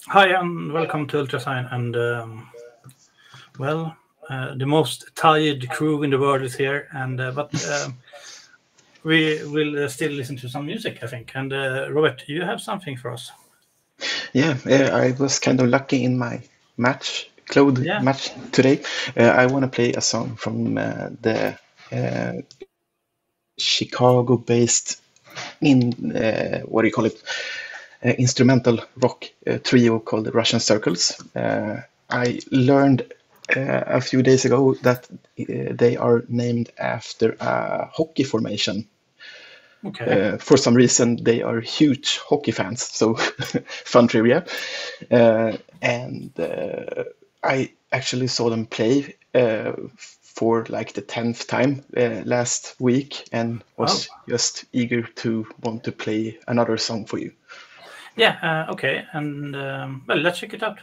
Hi, and welcome to Ultrasign. And well, the most tired crew in the world is here, and but we will still listen to some music, I think. And Robert, you have something for us? Yeah, I was kind of lucky in my cloud Yeah. match today. I want to play a song from the uh, Chicago-based what do you call it? Instrumental rock trio called Russian Circles. I learned a few days ago that they are named after a hockey formation. Okay. For some reason, they are huge hockey fans. So, fun trivia. And I actually saw them play for like the 10th time last week and Oh, was just eager to want to play another song for you. yeah. Okay. And well, let's check it out.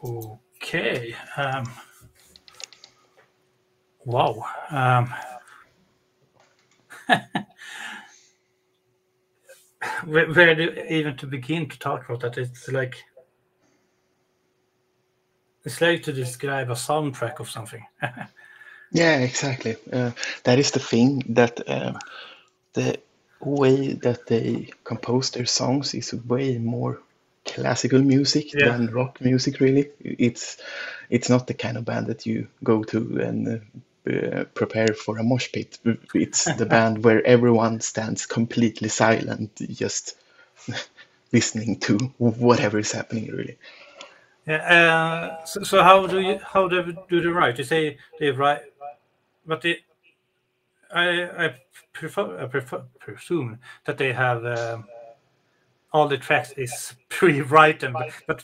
Okay. Wow. Where do even to begin to talk about that? It's like to describe a soundtrack of something. Yeah, exactly. That is the thing that the way that they compose their songs is way more classical music Yeah. than rock music. Really, it's not the kind of band that you go to and prepare for a mosh pit. It's the band where everyone stands completely silent, just listening to whatever is happening. Really. Yeah. So how do they write? You say they write, but I presume that they have all the tracks is pre-written, but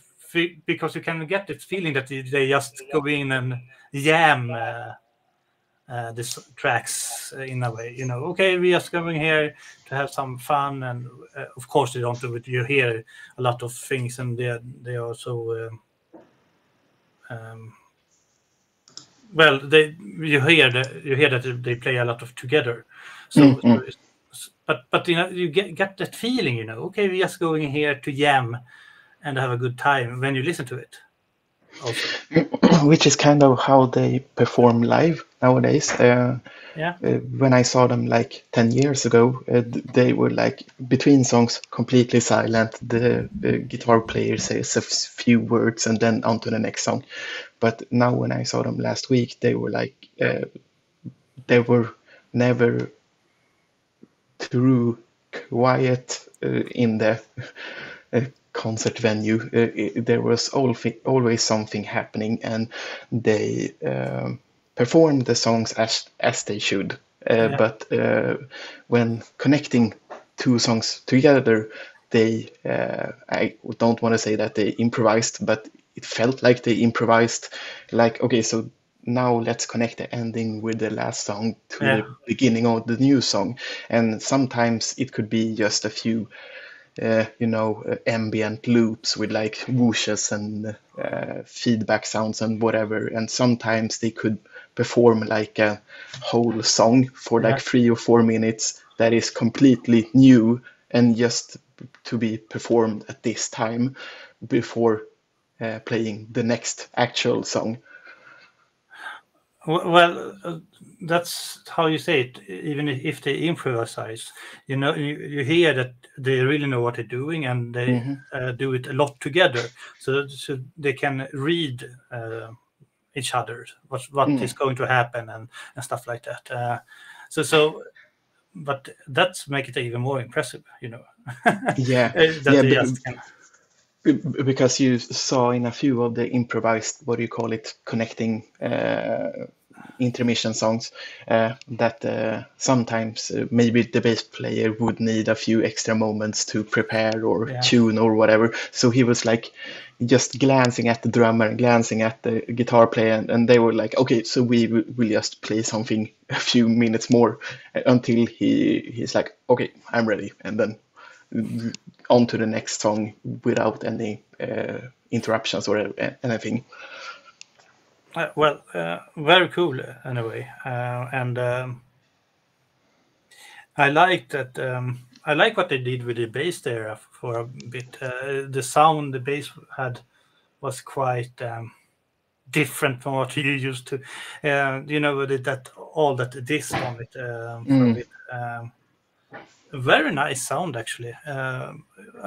because you can get this feeling that they just go in and jam these tracks in a way. Okay, we are just going here to have some fun, and of course they don't do it. You hear a lot of things, and they are so. Well, you hear that they play a lot of together, so, Mm-mm. but you get that feeling, okay, we're just going here to jam and have a good time when you listen to it also. Which is kind of how they perform live nowadays. Yeah. When I saw them like 10 years ago, they were like between songs completely silent. The guitar player says a few words and then on to the next song. But now when I saw them last week, they were like, they were never too quiet in the concert venue. There was always something happening, and they performed the songs as they should. Yeah. But when connecting two songs together, they I don't want to say that they improvised, but it felt like they improvised. Like, okay, so now let's connect the ending with the last song to Yeah. the beginning of the new song. And sometimes it could be just a few ambient loops with like whooshes and feedback sounds and whatever. And sometimes they could perform like a whole song for like Yeah. 3 or 4 minutes that is completely new and just to be performed at this time before playing the next actual song. Well, that's how you say it. Even if they improvise, you hear that they really know what they're doing, and they do it a lot together, so they can read each other, what is going to happen, and stuff like that. But that's make it even more impressive, Yeah, that yeah, they just can. because you saw in a few of the improvised, what do you call it, connecting intermission songs, that sometimes maybe the bass player would need a few extra moments to prepare or Yeah. tune or whatever. So he was like just glancing at the drummer and glancing at the guitar player, and they were like, okay, so we will just play something a few minutes more until he's like, okay, I'm ready, and then on to the next song without any interruptions or anything. Very cool anyway, and I like that. I like what they did with the bass there for a bit. The sound the bass had was quite different from what you used to. That all that disc on it for a bit. Very nice sound actually. A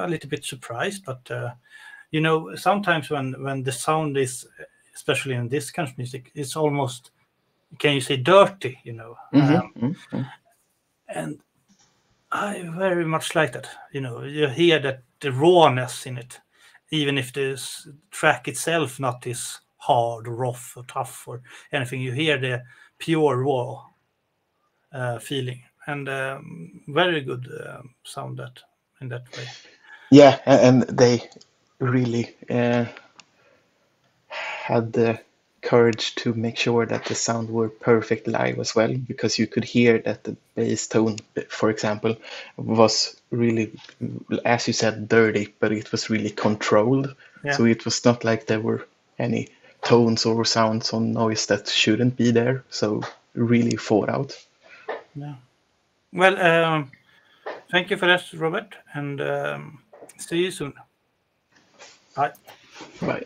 little bit surprised, but sometimes when the sound is, especially in this kind of music, it's almost, can you say, dirty? And I very much like that. You hear that the rawness in it, even if the track itself not is hard, or rough, or tough, or anything. You hear the pure raw feeling, and very good sound that in that way. Yeah, and they really had the courage to make sure that the sound were perfect live as well, because you could hear that the bass tone, for example, was really, as you said, dirty, but it was really controlled. Yeah. So it was not like they were any tones or sounds on noise that shouldn't be there. So really thought out. Yeah. Well, thank you for that, Robert, and see you soon. Bye. Bye.